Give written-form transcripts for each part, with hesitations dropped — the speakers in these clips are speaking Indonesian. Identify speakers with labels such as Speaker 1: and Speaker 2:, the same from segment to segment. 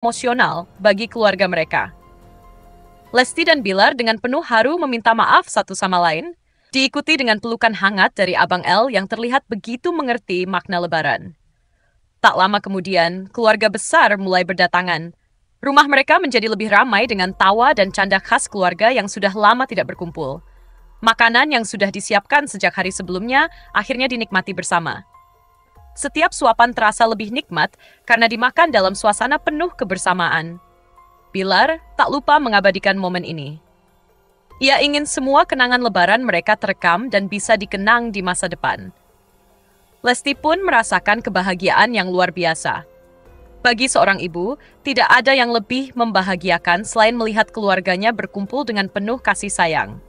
Speaker 1: emosional bagi keluarga mereka. Lesti dan Bilar dengan penuh haru meminta maaf satu sama lain, diikuti dengan pelukan hangat dari Abang El yang terlihat begitu mengerti makna Lebaran. Tak lama kemudian, keluarga besar mulai berdatangan. Rumah mereka menjadi lebih ramai dengan tawa dan canda khas keluarga yang sudah lama tidak berkumpul. Makanan yang sudah disiapkan sejak hari sebelumnya akhirnya dinikmati bersama. Setiap suapan terasa lebih nikmat karena dimakan dalam suasana penuh kebersamaan. Bilar tak lupa mengabadikan momen ini. Ia ingin semua kenangan Lebaran mereka terekam dan bisa dikenang di masa depan. Lesti pun merasakan kebahagiaan yang luar biasa. Bagi seorang ibu, tidak ada yang lebih membahagiakan selain melihat keluarganya berkumpul dengan penuh kasih sayang.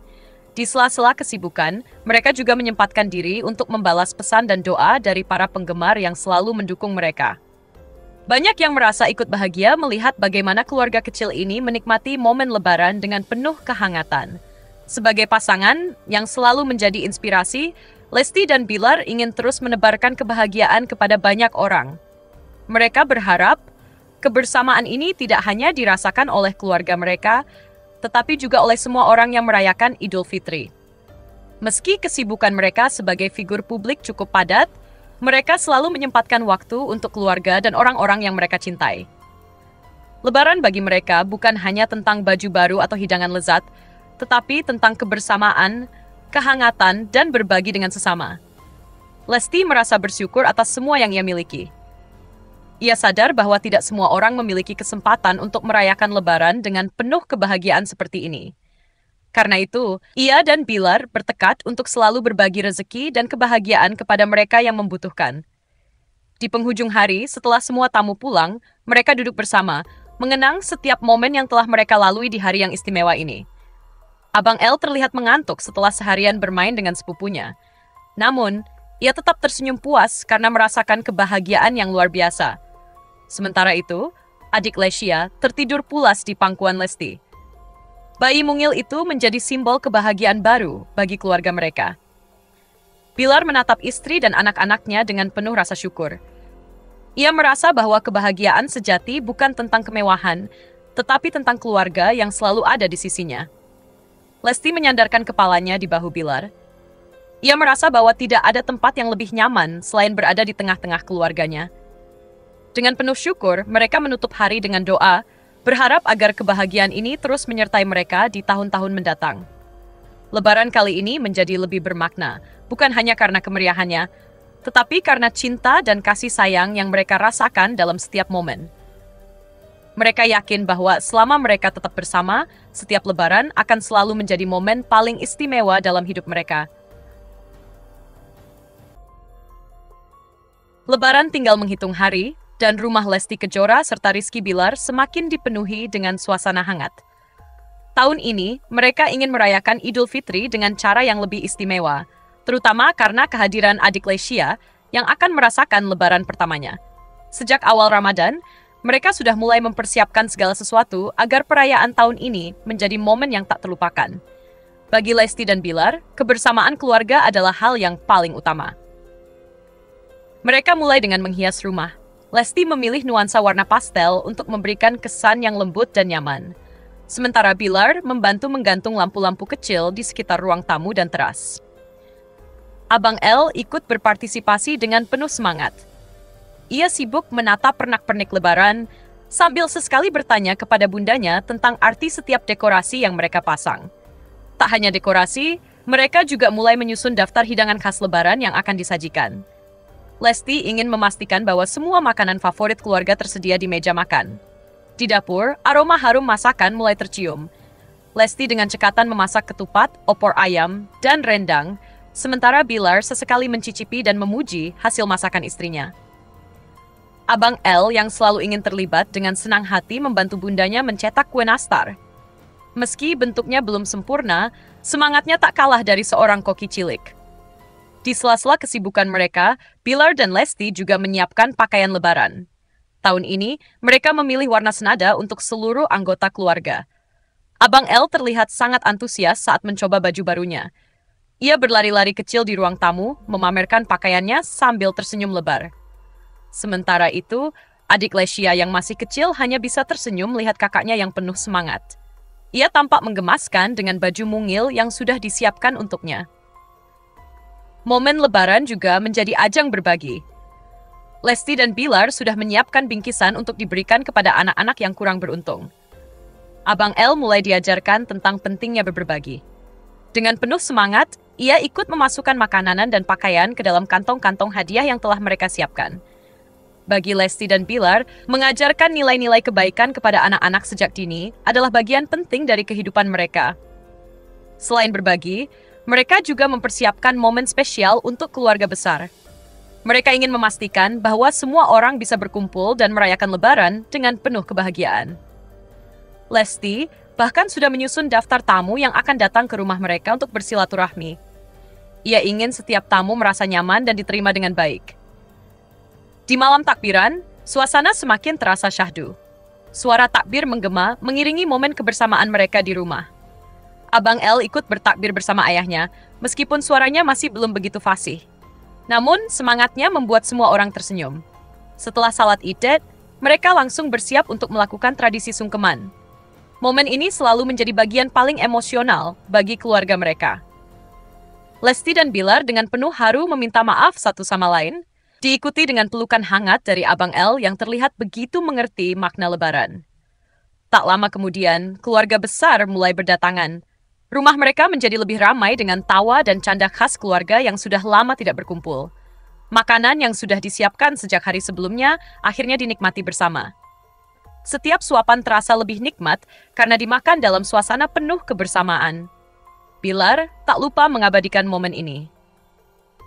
Speaker 1: Di sela-sela kesibukan, mereka juga menyempatkan diri untuk membalas pesan dan doa dari para penggemar yang selalu mendukung mereka. Banyak yang merasa ikut bahagia melihat bagaimana keluarga kecil ini menikmati momen Lebaran dengan penuh kehangatan. Sebagai pasangan yang selalu menjadi inspirasi, Lesti dan Bilar ingin terus menebarkan kebahagiaan kepada banyak orang. Mereka berharap kebersamaan ini tidak hanya dirasakan oleh keluarga mereka, tetapi juga oleh semua orang yang merayakan Idul Fitri. Meski kesibukan mereka sebagai figur publik cukup padat, mereka selalu menyempatkan waktu untuk keluarga dan orang-orang yang mereka cintai. Lebaran bagi mereka bukan hanya tentang baju baru atau hidangan lezat, tetapi tentang kebersamaan, kehangatan, dan berbagi dengan sesama. Lesti merasa bersyukur atas semua yang ia miliki. Ia sadar bahwa tidak semua orang memiliki kesempatan untuk merayakan Lebaran dengan penuh kebahagiaan seperti ini. Karena itu, ia dan Bilar bertekad untuk selalu berbagi rezeki dan kebahagiaan kepada mereka yang membutuhkan. Di penghujung hari, setelah semua tamu pulang, mereka duduk bersama, mengenang setiap momen yang telah mereka lalui di hari yang istimewa ini. Abang El terlihat mengantuk setelah seharian bermain dengan sepupunya. Namun, ia tetap tersenyum puas karena merasakan kebahagiaan yang luar biasa. Sementara itu, adik Lesia tertidur pulas di pangkuan Lesti. Bayi mungil itu menjadi simbol kebahagiaan baru bagi keluarga mereka. Bilar menatap istri dan anak-anaknya dengan penuh rasa syukur. Ia merasa bahwa kebahagiaan sejati bukan tentang kemewahan, tetapi tentang keluarga yang selalu ada di sisinya. Lesti menyandarkan kepalanya di bahu Bilar. Ia merasa bahwa tidak ada tempat yang lebih nyaman selain berada di tengah-tengah keluarganya. Dengan penuh syukur, mereka menutup hari dengan doa, berharap agar kebahagiaan ini terus menyertai mereka di tahun-tahun mendatang. Lebaran kali ini menjadi lebih bermakna, bukan hanya karena kemeriahannya, tetapi karena cinta dan kasih sayang yang mereka rasakan dalam setiap momen. Mereka yakin bahwa selama mereka tetap bersama, setiap Lebaran akan selalu menjadi momen paling istimewa dalam hidup mereka. Lebaran tinggal menghitung hari, dan rumah Lesti Kejora serta Rizky Bilar semakin dipenuhi dengan suasana hangat. Tahun ini, mereka ingin merayakan Idul Fitri dengan cara yang lebih istimewa, terutama karena kehadiran adik Lesia yang akan merasakan Lebaran pertamanya. Sejak awal Ramadan, mereka sudah mulai mempersiapkan segala sesuatu agar perayaan tahun ini menjadi momen yang tak terlupakan. Bagi Lesti dan Bilar, kebersamaan keluarga adalah hal yang paling utama. Mereka mulai dengan menghias rumah. Lesti memilih nuansa warna pastel untuk memberikan kesan yang lembut dan nyaman. Sementara Bilar membantu menggantung lampu-lampu kecil di sekitar ruang tamu dan teras. Abang El ikut berpartisipasi dengan penuh semangat. Ia sibuk menata pernak-pernik Lebaran, sambil sesekali bertanya kepada bundanya tentang arti setiap dekorasi yang mereka pasang. Tak hanya dekorasi, mereka juga mulai menyusun daftar hidangan khas Lebaran yang akan disajikan. Lesti ingin memastikan bahwa semua makanan favorit keluarga tersedia di meja makan. Di dapur, aroma harum masakan mulai tercium. Lesti dengan cekatan memasak ketupat, opor ayam, dan rendang, sementara Bilar sesekali mencicipi dan memuji hasil masakan istrinya. Abang El yang selalu ingin terlibat dengan senang hati membantu bundanya mencetak kue nastar. Meski bentuknya belum sempurna, semangatnya tak kalah dari seorang koki cilik. Di sela-sela kesibukan mereka, Bilar dan Lesti juga menyiapkan pakaian Lebaran. Tahun ini, mereka memilih warna senada untuk seluruh anggota keluarga. Abang El terlihat sangat antusias saat mencoba baju barunya. Ia berlari-lari kecil di ruang tamu, memamerkan pakaiannya sambil tersenyum lebar. Sementara itu, Adik Lesia yang masih kecil hanya bisa tersenyum melihat kakaknya yang penuh semangat. Ia tampak menggemaskan dengan baju mungil yang sudah disiapkan untuknya. Momen Lebaran juga menjadi ajang berbagi. Lesti dan Bilar sudah menyiapkan bingkisan untuk diberikan kepada anak-anak yang kurang beruntung. Abang El mulai diajarkan tentang pentingnya berbagi. Dengan penuh semangat, ia ikut memasukkan makanan dan pakaian ke dalam kantong-kantong hadiah yang telah mereka siapkan. Bagi Lesti dan Bilar, mengajarkan nilai-nilai kebaikan kepada anak-anak sejak dini adalah bagian penting dari kehidupan mereka. Selain berbagi, mereka juga mempersiapkan momen spesial untuk keluarga besar. Mereka ingin memastikan bahwa semua orang bisa berkumpul dan merayakan Lebaran dengan penuh kebahagiaan. Lesti bahkan sudah menyusun daftar tamu yang akan datang ke rumah mereka untuk bersilaturahmi. Ia ingin setiap tamu merasa nyaman dan diterima dengan baik. Di malam takbiran, suasana semakin terasa syahdu. Suara takbir menggema mengiringi momen kebersamaan mereka di rumah. Abang El ikut bertakbir bersama ayahnya, meskipun suaranya masih belum begitu fasih. Namun, semangatnya membuat semua orang tersenyum. Setelah salat Id, mereka langsung bersiap untuk melakukan tradisi sungkeman. Momen ini selalu menjadi bagian paling emosional bagi keluarga mereka. Lesti dan Bilar dengan penuh haru meminta maaf satu sama lain, diikuti dengan pelukan hangat dari Abang El yang terlihat begitu mengerti makna Lebaran. Tak lama kemudian, keluarga besar mulai berdatangan. Rumah mereka menjadi lebih ramai dengan tawa dan canda khas keluarga yang sudah lama tidak berkumpul. Makanan yang sudah disiapkan sejak hari sebelumnya akhirnya dinikmati bersama. Setiap suapan terasa lebih nikmat karena dimakan dalam suasana penuh kebersamaan. Bilar tak lupa mengabadikan momen ini.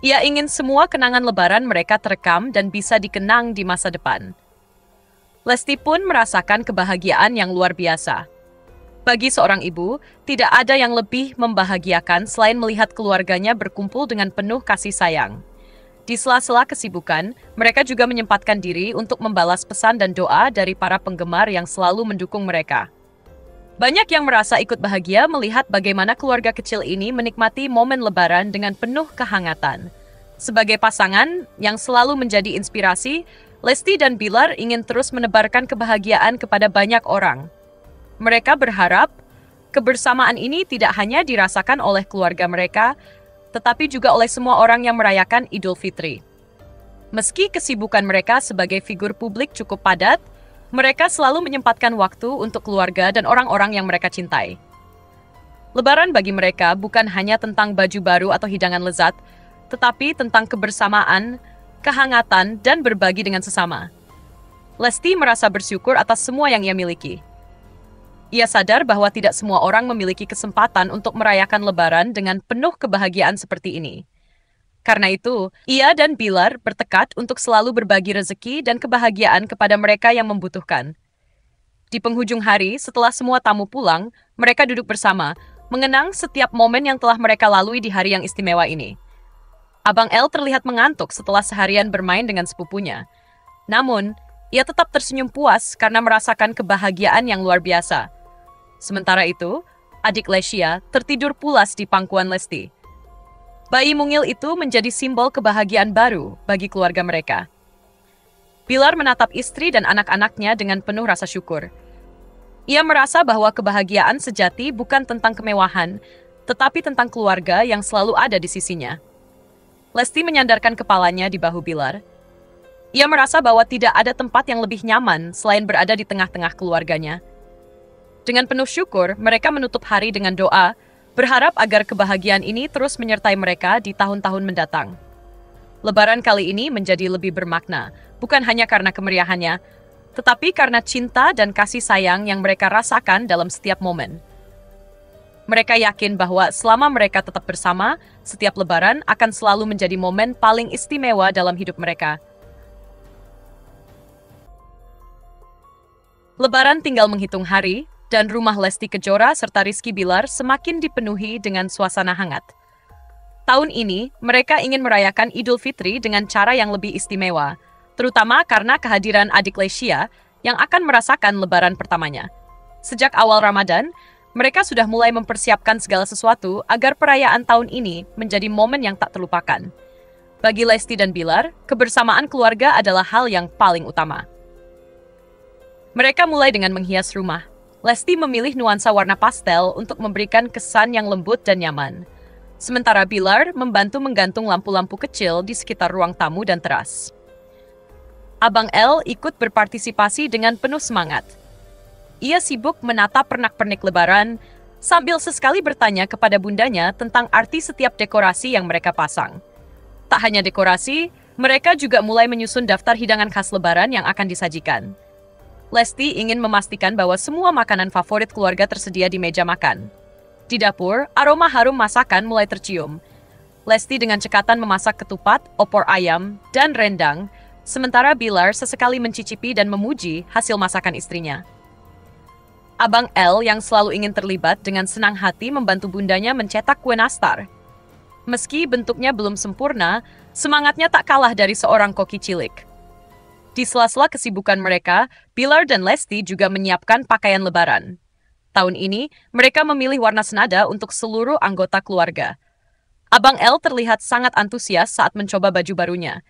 Speaker 1: Ia ingin semua kenangan Lebaran mereka terekam dan bisa dikenang di masa depan. Lesti pun merasakan kebahagiaan yang luar biasa. Bagi seorang ibu, tidak ada yang lebih membahagiakan selain melihat keluarganya berkumpul dengan penuh kasih sayang. Di sela-sela kesibukan, mereka juga menyempatkan diri untuk membalas pesan dan doa dari para penggemar yang selalu mendukung mereka. Banyak yang merasa ikut bahagia melihat bagaimana keluarga kecil ini menikmati momen Lebaran dengan penuh kehangatan. Sebagai pasangan yang selalu menjadi inspirasi, Lesti dan Bilar ingin terus menebarkan kebahagiaan kepada banyak orang. Mereka berharap kebersamaan ini tidak hanya dirasakan oleh keluarga mereka, tetapi juga oleh semua orang yang merayakan Idul Fitri. Meski kesibukan mereka sebagai figur publik cukup padat, mereka selalu menyempatkan waktu untuk keluarga dan orang-orang yang mereka cintai. Lebaran bagi mereka bukan hanya tentang baju baru atau hidangan lezat, tetapi tentang kebersamaan, kehangatan, dan berbagi dengan sesama. Lesti merasa bersyukur atas semua yang ia miliki. Ia sadar bahwa tidak semua orang memiliki kesempatan untuk merayakan Lebaran dengan penuh kebahagiaan seperti ini. Karena itu, ia dan Bilar bertekad untuk selalu berbagi rezeki dan kebahagiaan kepada mereka yang membutuhkan. Di penghujung hari, setelah semua tamu pulang, mereka duduk bersama, mengenang setiap momen yang telah mereka lalui di hari yang istimewa ini. Abang El terlihat mengantuk setelah seharian bermain dengan sepupunya. Namun, ia tetap tersenyum puas karena merasakan kebahagiaan yang luar biasa. Sementara itu, adik Lesia tertidur pulas di pangkuan Lesti. Bayi mungil itu menjadi simbol kebahagiaan baru bagi keluarga mereka. Bilar menatap istri dan anak-anaknya dengan penuh rasa syukur. Ia merasa bahwa kebahagiaan sejati bukan tentang kemewahan, tetapi tentang keluarga yang selalu ada di sisinya. Lesti menyandarkan kepalanya di bahu Bilar. Ia merasa bahwa tidak ada tempat yang lebih nyaman selain berada di tengah-tengah keluarganya. Dengan penuh syukur, mereka menutup hari dengan doa, berharap agar kebahagiaan ini terus menyertai mereka di tahun-tahun mendatang. Lebaran kali ini menjadi lebih bermakna, bukan hanya karena kemeriahannya, tetapi karena cinta dan kasih sayang yang mereka rasakan dalam setiap momen. Mereka yakin bahwa selama mereka tetap bersama, setiap Lebaran akan selalu menjadi momen paling istimewa dalam hidup mereka. Lebaran tinggal menghitung hari, dan rumah Lesti Kejora serta Rizky Bilar semakin dipenuhi dengan suasana hangat. Tahun ini, mereka ingin merayakan Idul Fitri dengan cara yang lebih istimewa, terutama karena kehadiran adik Lesia yang akan merasakan Lebaran pertamanya. Sejak awal Ramadan, mereka sudah mulai mempersiapkan segala sesuatu agar perayaan tahun ini menjadi momen yang tak terlupakan. Bagi Lesti dan Bilar, kebersamaan keluarga adalah hal yang paling utama. Mereka mulai dengan menghias rumah. Lesti memilih nuansa warna pastel untuk memberikan kesan yang lembut dan nyaman. Sementara Bilar membantu menggantung lampu-lampu kecil di sekitar ruang tamu dan teras. Abang El ikut berpartisipasi dengan penuh semangat. Ia sibuk menata pernak-pernik lebaran, sambil sesekali bertanya kepada bundanya tentang arti setiap dekorasi yang mereka pasang. Tak hanya dekorasi, mereka juga mulai menyusun daftar hidangan khas lebaran yang akan disajikan. Lesti ingin memastikan bahwa semua makanan favorit keluarga tersedia di meja makan. Di dapur, aroma harum masakan mulai tercium. Lesti dengan cekatan memasak ketupat, opor ayam, dan rendang, sementara Bilar sesekali mencicipi dan memuji hasil masakan istrinya. Abang El yang selalu ingin terlibat dengan senang hati membantu bundanya mencetak kue nastar. Meski bentuknya belum sempurna, semangatnya tak kalah dari seorang koki cilik. Di sela-sela kesibukan mereka, Bilar dan Lesti juga menyiapkan pakaian lebaran. Tahun ini, mereka memilih warna senada untuk seluruh anggota keluarga. Abang El terlihat sangat antusias saat mencoba baju barunya.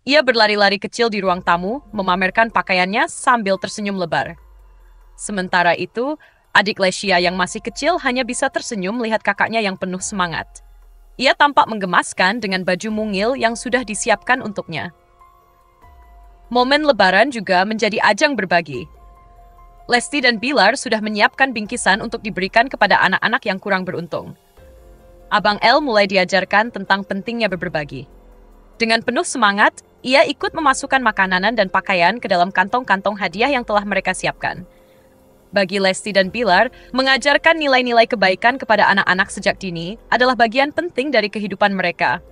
Speaker 1: Ia berlari-lari kecil di ruang tamu, memamerkan pakaiannya sambil tersenyum lebar. Sementara itu, adik Lesia yang masih kecil hanya bisa tersenyum melihat kakaknya yang penuh semangat. Ia tampak menggemaskan dengan baju mungil yang sudah disiapkan untuknya. Momen lebaran juga menjadi ajang berbagi. Lesti dan Bilar sudah menyiapkan bingkisan untuk diberikan kepada anak-anak yang kurang beruntung. Abang El mulai diajarkan tentang pentingnya berbagi. Dengan penuh semangat, ia ikut memasukkan makanan dan pakaian ke dalam kantong-kantong hadiah yang telah mereka siapkan. Bagi Lesti dan Bilar, mengajarkan nilai-nilai kebaikan kepada anak-anak sejak dini adalah bagian penting dari kehidupan mereka.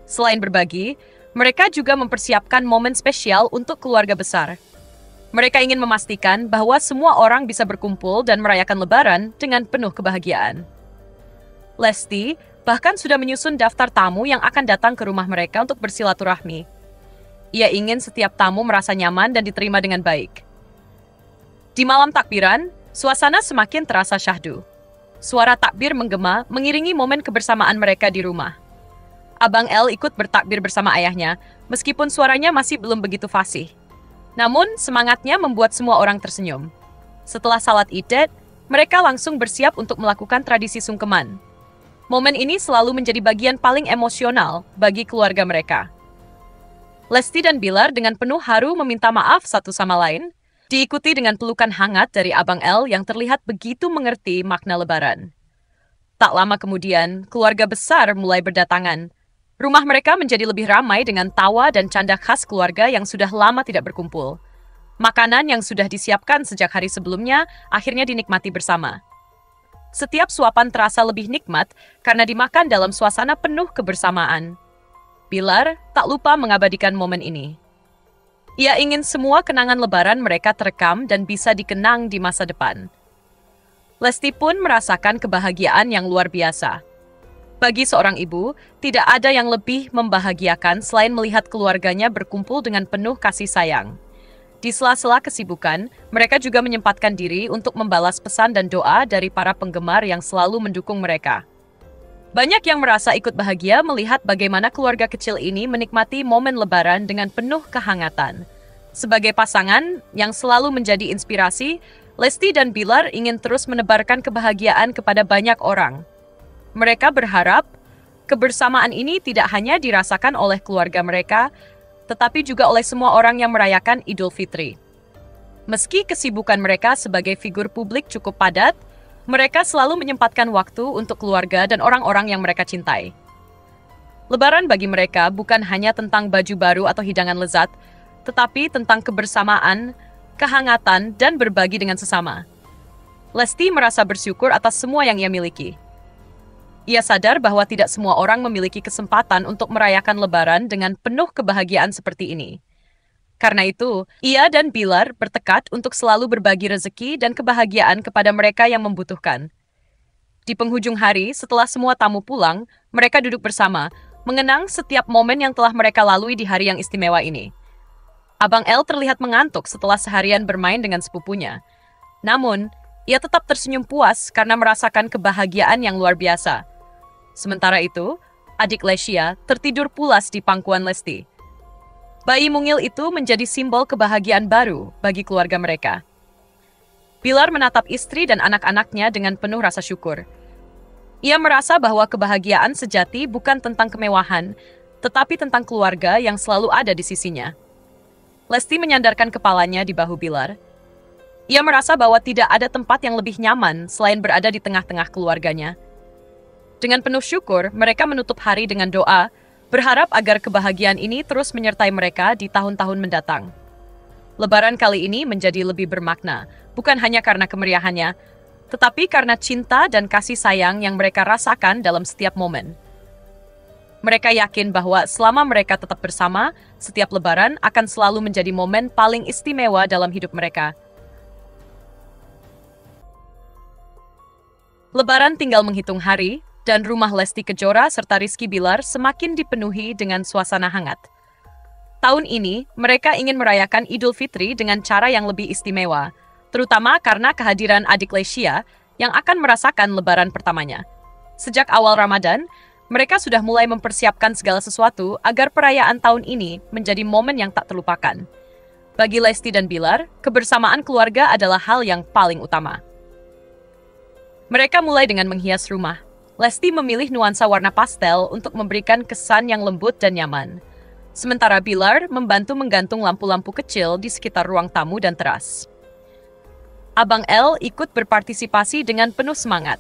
Speaker 1: Selain berbagi, mereka juga mempersiapkan momen spesial untuk keluarga besar. Mereka ingin memastikan bahwa semua orang bisa berkumpul dan merayakan Lebaran dengan penuh kebahagiaan. Lesti bahkan sudah menyusun daftar tamu yang akan datang ke rumah mereka untuk bersilaturahmi. Ia ingin setiap tamu merasa nyaman dan diterima dengan baik. Di malam takbiran, suasana semakin terasa syahdu. Suara takbir menggema mengiringi momen kebersamaan mereka di rumah. Abang El ikut bertakbir bersama ayahnya, meskipun suaranya masih belum begitu fasih. Namun, semangatnya membuat semua orang tersenyum. Setelah salat Id, mereka langsung bersiap untuk melakukan tradisi sungkeman. Momen ini selalu menjadi bagian paling emosional bagi keluarga mereka. Lesti dan Bilar dengan penuh haru meminta maaf satu sama lain, diikuti dengan pelukan hangat dari Abang El yang terlihat begitu mengerti makna Lebaran. Tak lama kemudian, keluarga besar mulai berdatangan. Rumah mereka menjadi lebih ramai dengan tawa dan canda khas keluarga yang sudah lama tidak berkumpul. Makanan yang sudah disiapkan sejak hari sebelumnya akhirnya dinikmati bersama. Setiap suapan terasa lebih nikmat karena dimakan dalam suasana penuh kebersamaan. Bilar tak lupa mengabadikan momen ini. Ia ingin semua kenangan Lebaran mereka terekam dan bisa dikenang di masa depan. Lesti pun merasakan kebahagiaan yang luar biasa. Bagi seorang ibu, tidak ada yang lebih membahagiakan selain melihat keluarganya berkumpul dengan penuh kasih sayang. Di sela-sela kesibukan, mereka juga menyempatkan diri untuk membalas pesan dan doa dari para penggemar yang selalu mendukung mereka. Banyak yang merasa ikut bahagia melihat bagaimana keluarga kecil ini menikmati momen Lebaran dengan penuh kehangatan. Sebagai pasangan yang selalu menjadi inspirasi, Lesti dan Bilar ingin terus menebarkan kebahagiaan kepada banyak orang. Mereka berharap kebersamaan ini tidak hanya dirasakan oleh keluarga mereka, tetapi juga oleh semua orang yang merayakan Idul Fitri. Meski kesibukan mereka sebagai figur publik cukup padat, mereka selalu menyempatkan waktu untuk keluarga dan orang-orang yang mereka cintai. Lebaran bagi mereka bukan hanya tentang baju baru atau hidangan lezat, tetapi tentang kebersamaan, kehangatan, dan berbagi dengan sesama. Lesti merasa bersyukur atas semua yang ia miliki. Ia sadar bahwa tidak semua orang memiliki kesempatan untuk merayakan Lebaran dengan penuh kebahagiaan seperti ini. Karena itu, ia dan Bilar bertekad untuk selalu berbagi rezeki dan kebahagiaan kepada mereka yang membutuhkan. Di penghujung hari, setelah semua tamu pulang, mereka duduk bersama, mengenang setiap momen yang telah mereka lalui di hari yang istimewa ini. Abang El terlihat mengantuk setelah seharian bermain dengan sepupunya. Namun, ia tetap tersenyum puas karena merasakan kebahagiaan yang luar biasa. Sementara itu, adik Lesia tertidur pulas di pangkuan Lesti. Bayi mungil itu menjadi simbol kebahagiaan baru bagi keluarga mereka. Bilar menatap istri dan anak-anaknya dengan penuh rasa syukur. Ia merasa bahwa kebahagiaan sejati bukan tentang kemewahan, tetapi tentang keluarga yang selalu ada di sisinya. Lesti menyandarkan kepalanya di bahu Bilar. Ia merasa bahwa tidak ada tempat yang lebih nyaman selain berada di tengah-tengah keluarganya. Dengan penuh syukur, mereka menutup hari dengan doa, berharap agar kebahagiaan ini terus menyertai mereka di tahun-tahun mendatang. Lebaran kali ini menjadi lebih bermakna, bukan hanya karena kemeriahannya, tetapi karena cinta dan kasih sayang yang mereka rasakan dalam setiap momen. Mereka yakin bahwa selama mereka tetap bersama, setiap Lebaran akan selalu menjadi momen paling istimewa dalam hidup mereka. Lebaran tinggal menghitung hari, dan rumah Lesti Kejora serta Rizky Bilar semakin dipenuhi dengan suasana hangat. Tahun ini, mereka ingin merayakan Idul Fitri dengan cara yang lebih istimewa, terutama karena kehadiran adik Lesya yang akan merasakan Lebaran pertamanya. Sejak awal Ramadan, mereka sudah mulai mempersiapkan segala sesuatu agar perayaan tahun ini menjadi momen yang tak terlupakan. Bagi Lesti dan Bilar, kebersamaan keluarga adalah hal yang paling utama. Mereka mulai dengan menghias rumah. Lesti memilih nuansa warna pastel untuk memberikan kesan yang lembut dan nyaman. Sementara Bilar membantu menggantung lampu-lampu kecil di sekitar ruang tamu dan teras. Abang El ikut berpartisipasi dengan penuh semangat.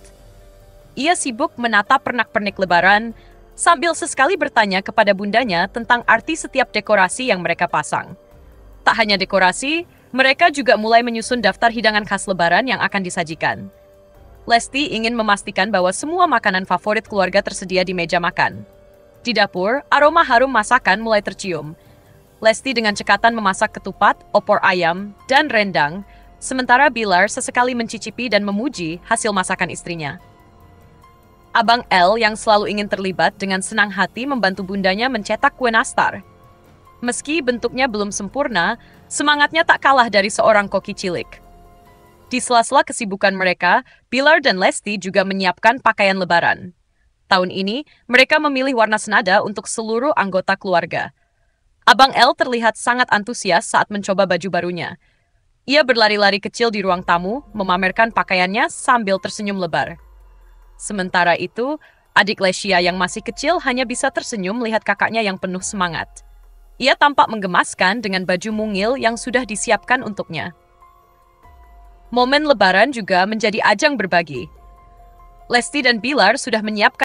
Speaker 1: Ia sibuk menata pernak-pernik Lebaran, sambil sesekali bertanya kepada bundanya tentang arti setiap dekorasi yang mereka pasang. Tak hanya dekorasi, mereka juga mulai menyusun daftar hidangan khas Lebaran yang akan disajikan. Lesti ingin memastikan bahwa semua makanan favorit keluarga tersedia di meja makan. Di dapur, aroma harum masakan mulai tercium. Lesti dengan cekatan memasak ketupat, opor ayam, dan rendang, sementara Bilar sesekali mencicipi dan memuji hasil masakan istrinya. Abang El yang selalu ingin terlibat dengan senang hati membantu bundanya mencetak kue nastar. Meski bentuknya belum sempurna, semangatnya tak kalah dari seorang koki cilik. Di sela-sela kesibukan mereka, Bilar dan Lesti juga menyiapkan pakaian Lebaran. Tahun ini, mereka memilih warna senada untuk seluruh anggota keluarga. Abang El terlihat sangat antusias saat mencoba baju barunya. Ia berlari-lari kecil di ruang tamu, memamerkan pakaiannya sambil tersenyum lebar. Sementara itu, adik Lesya yang masih kecil hanya bisa tersenyum melihat kakaknya yang penuh semangat. Ia tampak menggemaskan dengan baju mungil yang sudah disiapkan untuknya. Momen Lebaran juga menjadi ajang berbagi. Lesti dan Bilar sudah menyiapkan